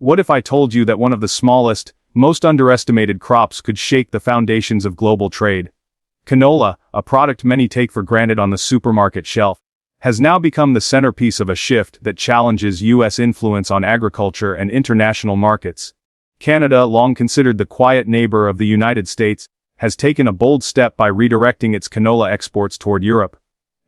What if I told you that one of the smallest, most underestimated crops could shake the foundations of global trade? Canola, a product many take for granted on the supermarket shelf, has now become the centerpiece of a shift that challenges U.S. influence on agriculture and international markets. Canada, long considered the quiet neighbor of the United States, has taken a bold step by redirecting its canola exports toward Europe.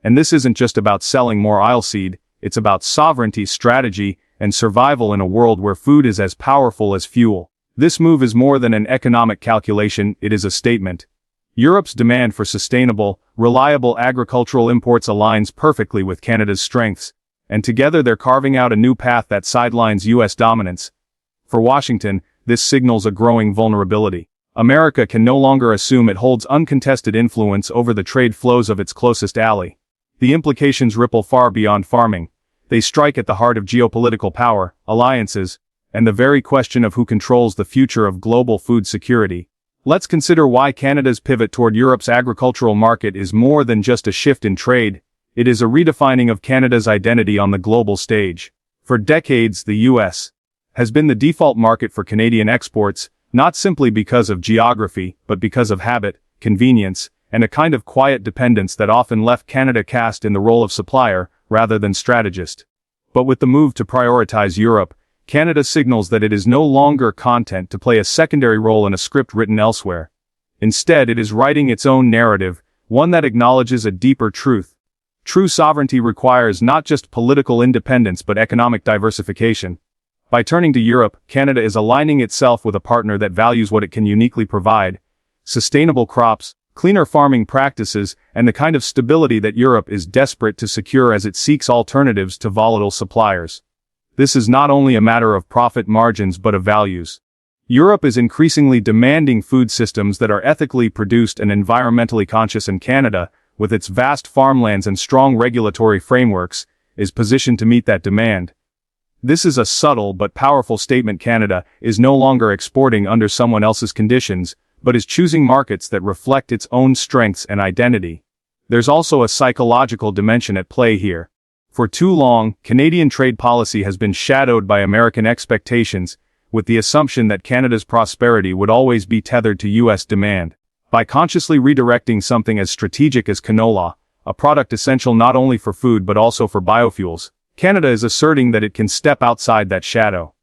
And this isn't just about selling more oilseed, it's about sovereignty, strategy, and survival in a world where food is as powerful as fuel. This move is more than an economic calculation, it is a statement. Europe's demand for sustainable, reliable agricultural imports aligns perfectly with Canada's strengths, and together they're carving out a new path that sidelines U.S. dominance. For Washington, this signals a growing vulnerability. America can no longer assume it holds uncontested influence over the trade flows of its closest ally. The implications ripple far beyond farming. They strike at the heart of geopolitical power, alliances, and the very question of who controls the future of global food security. Let's consider why Canada's pivot toward Europe's agricultural market is more than just a shift in trade. It is a redefining of Canada's identity on the global stage. For decades, the U.S. has been the default market for Canadian exports, not simply because of geography, but because of habit, convenience, and a kind of quiet dependence that often left Canada cast in the role of supplier, rather than strategist. But with the move to prioritize Europe, Canada signals that it is no longer content to play a secondary role in a script written elsewhere. Instead, it is writing its own narrative, one that acknowledges a deeper truth. True sovereignty requires not just political independence but economic diversification. By turning to Europe, Canada is aligning itself with a partner that values what it can uniquely provide: sustainable crops, cleaner farming practices, and the kind of stability that Europe is desperate to secure as it seeks alternatives to volatile suppliers. This is not only a matter of profit margins but of values. Europe is increasingly demanding food systems that are ethically produced and environmentally conscious, and Canada, with its vast farmlands and strong regulatory frameworks, is positioned to meet that demand. This is a subtle but powerful statement. Canada is no longer exporting under someone else's conditions, but is choosing markets that reflect its own strengths and identity. There's also a psychological dimension at play here. For too long, Canadian trade policy has been shadowed by American expectations, with the assumption that Canada's prosperity would always be tethered to U.S. demand. By consciously redirecting something as strategic as canola, a product essential not only for food but also for biofuels, Canada is asserting that it can step outside that shadow.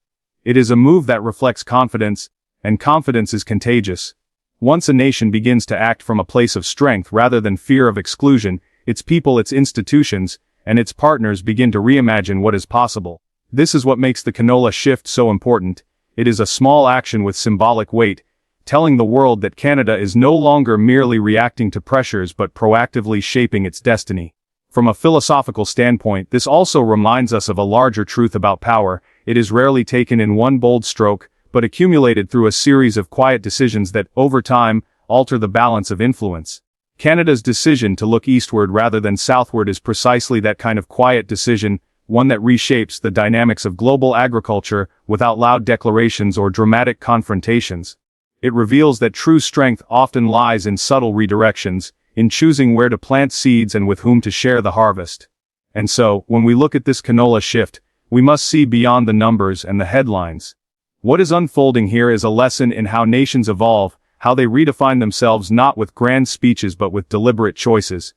It is a move that reflects confidence, and confidence is contagious. Once a nation begins to act from a place of strength rather than fear of exclusion, its people, its institutions, and its partners begin to reimagine what is possible. This is what makes the canola shift so important. It is a small action with symbolic weight, telling the world that Canada is no longer merely reacting to pressures but proactively shaping its destiny. From a philosophical standpoint, this also reminds us of a larger truth about power. It is rarely taken in one bold stroke, but accumulated through a series of quiet decisions that, over time, alter the balance of influence. Canada's decision to look eastward rather than southward is precisely that kind of quiet decision, one that reshapes the dynamics of global agriculture without loud declarations or dramatic confrontations. It reveals that true strength often lies in subtle redirections, in choosing where to plant seeds and with whom to share the harvest. And so, when we look at this canola shift, we must see beyond the numbers and the headlines. What is unfolding here is a lesson in how nations evolve, how they redefine themselves not with grand speeches but with deliberate choices.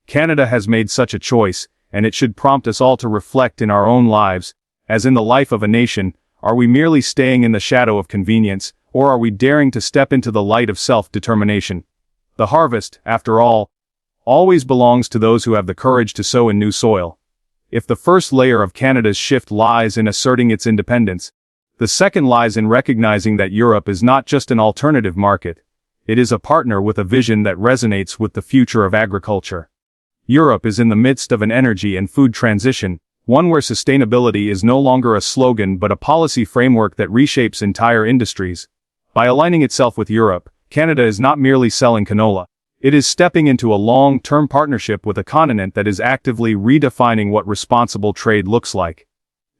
Canada has made such a choice, and it should prompt us all to reflect in our own lives. As in the life of a nation, are we merely staying in the shadow of convenience, or are we daring to step into the light of self-determination? The harvest, after all, always belongs to those who have the courage to sow in new soil. If the first layer of Canada's shift lies in asserting its independence, the second lies in recognizing that Europe is not just an alternative market, it is a partner with a vision that resonates with the future of agriculture. Europe is in the midst of an energy and food transition, one where sustainability is no longer a slogan but a policy framework that reshapes entire industries. By aligning itself with Europe, Canada is not merely selling canola. It is stepping into a long-term partnership with a continent that is actively redefining what responsible trade looks like.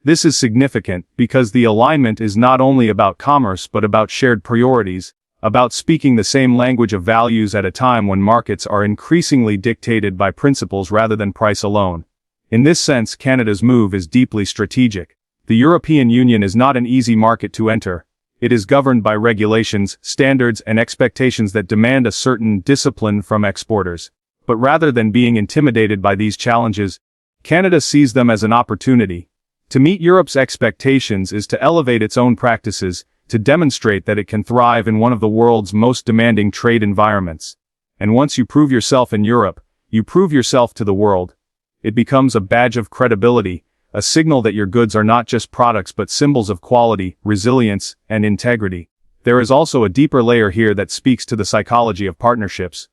This is significant because the alignment is not only about commerce but about shared priorities, about speaking the same language of values at a time when markets are increasingly dictated by principles rather than price alone. In this sense, Canada's move is deeply strategic. The European Union is not an easy market to enter. It is governed by regulations, standards, and expectations that demand a certain discipline from exporters. But rather than being intimidated by these challenges, Canada sees them as an opportunity. To meet Europe's expectations is to elevate its own practices, to demonstrate that it can thrive in one of the world's most demanding trade environments. And once you prove yourself in Europe, you prove yourself to the world. It becomes a badge of credibility, a signal that your goods are not just products but symbols of quality, resilience, and integrity. There is also a deeper layer here that speaks to the psychology of partnerships.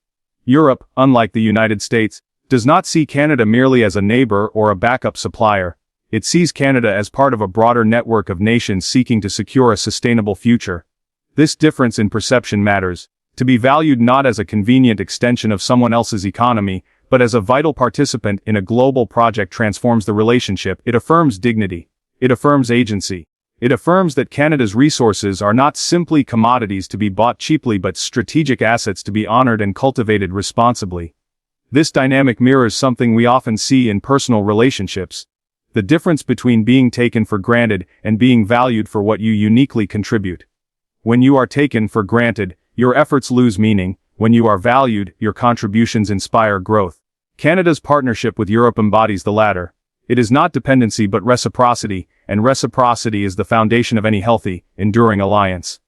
Europe, unlike the United States, does not see Canada merely as a neighbor or a backup supplier. It sees Canada as part of a broader network of nations seeking to secure a sustainable future. This difference in perception matters. To be valued not as a convenient extension of someone else's economy, but as a vital participant in a global project transforms the relationship. It affirms dignity. It affirms agency. It affirms that Canada's resources are not simply commodities to be bought cheaply but strategic assets to be honored and cultivated responsibly. This dynamic mirrors something we often see in personal relationships. The difference between being taken for granted and being valued for what you uniquely contribute. When you are taken for granted, your efforts lose meaning. When you are valued, your contributions inspire growth. Canada's partnership with Europe embodies the latter. It is not dependency but reciprocity, and reciprocity is the foundation of any healthy, enduring alliance.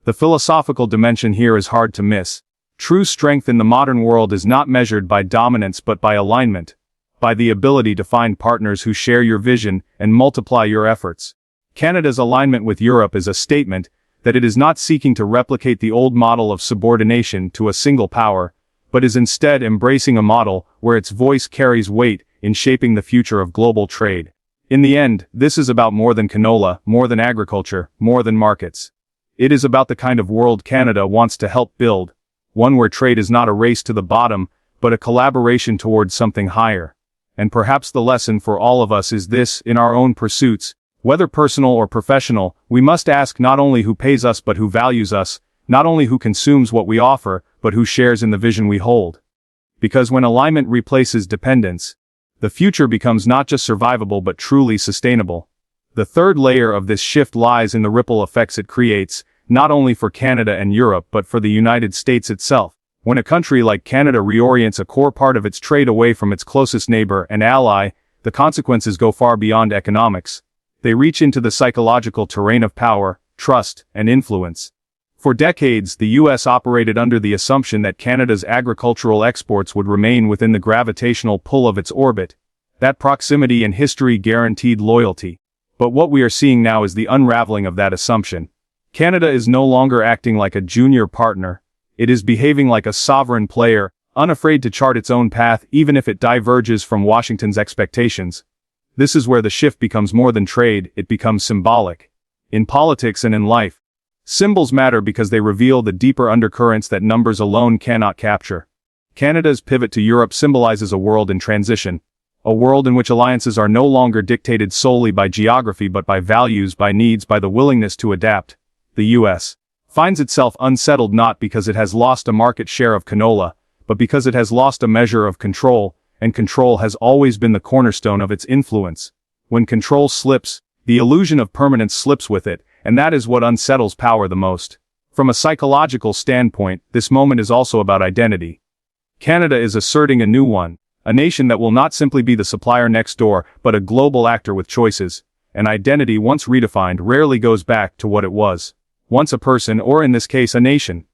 The philosophical dimension here is hard to miss. True strength in the modern world is not measured by dominance but by alignment, by the ability to find partners who share your vision and multiply your efforts. Canada's alignment with Europe is a statement that it is not seeking to replicate the old model of subordination to a single power, but is instead embracing a model where its voice carries weight in shaping the future of global trade. In the end, this is about more than canola, more than agriculture, more than markets. It is about the kind of world Canada wants to help build, one where trade is not a race to the bottom, but a collaboration towards something higher. And perhaps the lesson for all of us is this: in our own pursuits, whether personal or professional, we must ask not only who pays us but who values us, not only who consumes what we offer, but who shares in the vision we hold. Because when alignment replaces dependence, the future becomes not just survivable but truly sustainable. The third layer of this shift lies in the ripple effects it creates, not only for Canada and Europe but for the United States itself. When a country like Canada reorients a core part of its trade away from its closest neighbor and ally, the consequences go far beyond economics. They reach into the psychological terrain of power, trust, and influence. For decades, the U.S. operated under the assumption that Canada's agricultural exports would remain within the gravitational pull of its orbit. That proximity and history guaranteed loyalty. But what we are seeing now is the unraveling of that assumption. Canada is no longer acting like a junior partner. It is behaving like a sovereign player, unafraid to chart its own path even if it diverges from Washington's expectations. This is where the shift becomes more than trade, it becomes symbolic. In politics and in life, symbols matter because they reveal the deeper undercurrents that numbers alone cannot capture. Canada's pivot to Europe symbolizes a world in transition. A world in which alliances are no longer dictated solely by geography but by values, by needs, by the willingness to adapt. The U.S. finds itself unsettled not because it has lost a market share of canola, but because it has lost a measure of control, and control has always been the cornerstone of its influence. When control slips, the illusion of permanence slips with it, and that is what unsettles power the most. From a psychological standpoint, this moment is also about identity. Canada is asserting a new one, a nation that will not simply be the supplier next door, but a global actor with choices. An identity once redefined rarely goes back to what it was. Once a person, or in this case a nation,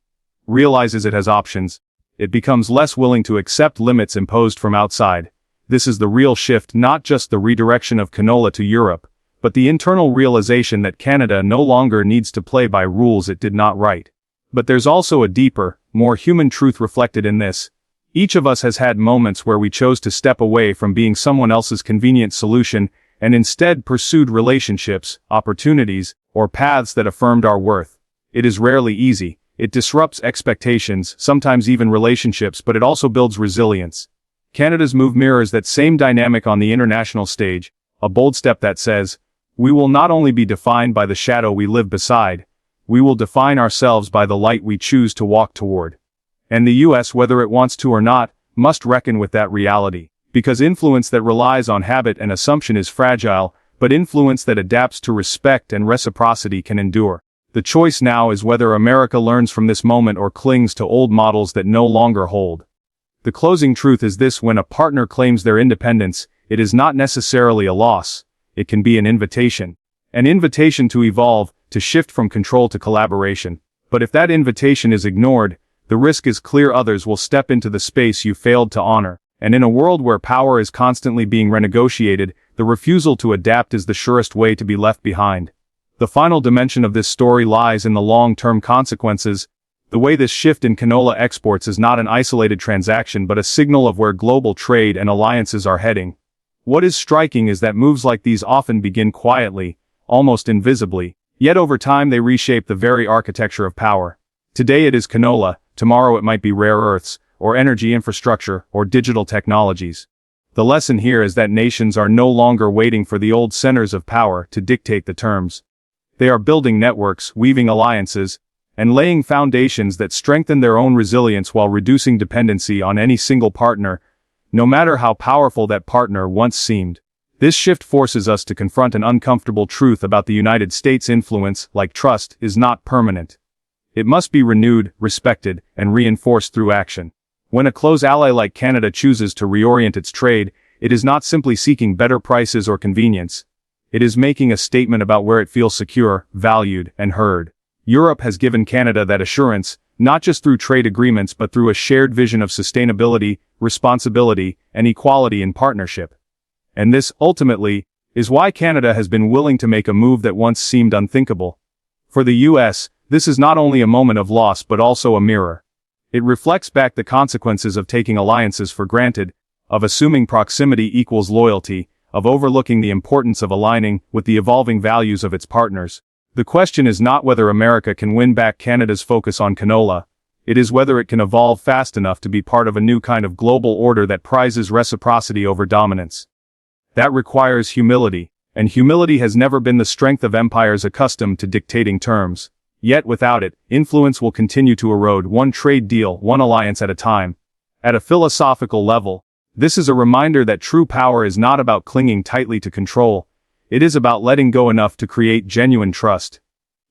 realizes it has options, it becomes less willing to accept limits imposed from outside. This is the real shift, not just the redirection of canola to Europe, but the internal realization that Canada no longer needs to play by rules it did not write. But there's also a deeper, more human truth reflected in this. Each of us has had moments where we chose to step away from being someone else's convenient solution and instead pursued relationships, opportunities, or paths that affirmed our worth. It is rarely easy. It disrupts expectations, sometimes even relationships, but it also builds resilience. Canada's move mirrors that same dynamic on the international stage, a bold step that says, we will not only be defined by the shadow we live beside, we will define ourselves by the light we choose to walk toward. And the U.S., whether it wants to or not, must reckon with that reality, because influence that relies on habit and assumption is fragile, but influence that adapts to respect and reciprocity can endure. The choice now is whether America learns from this moment or clings to old models that no longer hold. The closing truth is this: when a partner claims their independence, it is not necessarily a loss. It can be an invitation. An invitation to evolve, to shift from control to collaboration. But if that invitation is ignored, the risk is clear: others will step into the space you failed to honor. And in a world where power is constantly being renegotiated, the refusal to adapt is the surest way to be left behind. The final dimension of this story lies in the long-term consequences. The way this shift in canola exports is not an isolated transaction but a signal of where global trade and alliances are heading. What is striking is that moves like these often begin quietly, almost invisibly, yet over time they reshape the very architecture of power. Today it is canola, tomorrow it might be rare earths, or energy infrastructure, or digital technologies. The lesson here is that nations are no longer waiting for the old centers of power to dictate the terms. They are building networks, weaving alliances, and laying foundations that strengthen their own resilience while reducing dependency on any single partner, no matter how powerful that partner once seemed. This shift forces us to confront an uncomfortable truth about the United States' influence: like trust, is not permanent. It must be renewed, respected, and reinforced through action. When a close ally like Canada chooses to reorient its trade, it is not simply seeking better prices or convenience. It is making a statement about where it feels secure, valued, and heard. Europe has given Canada that assurance, not just through trade agreements but through a shared vision of sustainability, responsibility, and equality in partnership. And this, ultimately, is why Canada has been willing to make a move that once seemed unthinkable. For the US, this is not only a moment of loss but also a mirror. It reflects back the consequences of taking alliances for granted, of assuming proximity equals loyalty, of overlooking the importance of aligning with the evolving values of its partners. The question is not whether America can win back Canada's focus on canola. It is whether it can evolve fast enough to be part of a new kind of global order that prizes reciprocity over dominance. That requires humility, and humility has never been the strength of empires accustomed to dictating terms. Yet without it, influence will continue to erode, one trade deal, one alliance at a time. At a philosophical level, this is a reminder that true power is not about clinging tightly to control. It is about letting go enough to create genuine trust.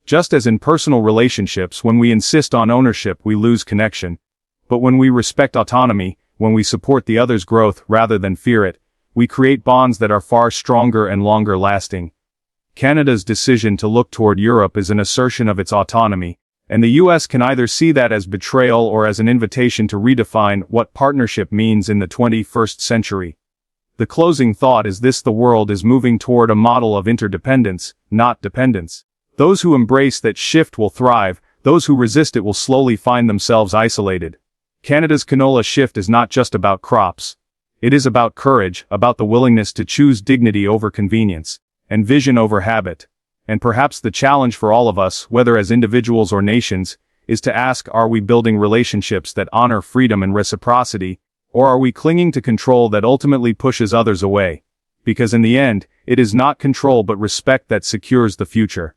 Just as in personal relationships, when we insist on ownership, we lose connection. But when we respect autonomy, when we support the other's growth rather than fear it, we create bonds that are far stronger and longer lasting. Canada's decision to look toward Europe is an assertion of its autonomy, and the US can either see that as betrayal or as an invitation to redefine what partnership means in the 21st century. The closing thought is this: the world is moving toward a model of interdependence, not dependence. Those who embrace that shift will thrive, those who resist it will slowly find themselves isolated. Canada's canola shift is not just about crops. It is about courage, about the willingness to choose dignity over convenience, and vision over habit. And perhaps the challenge for all of us, whether as individuals or nations, is to ask: are we building relationships that honor freedom and reciprocity, or are we clinging to control that ultimately pushes others away? Because in the end, it is not control but respect that secures the future.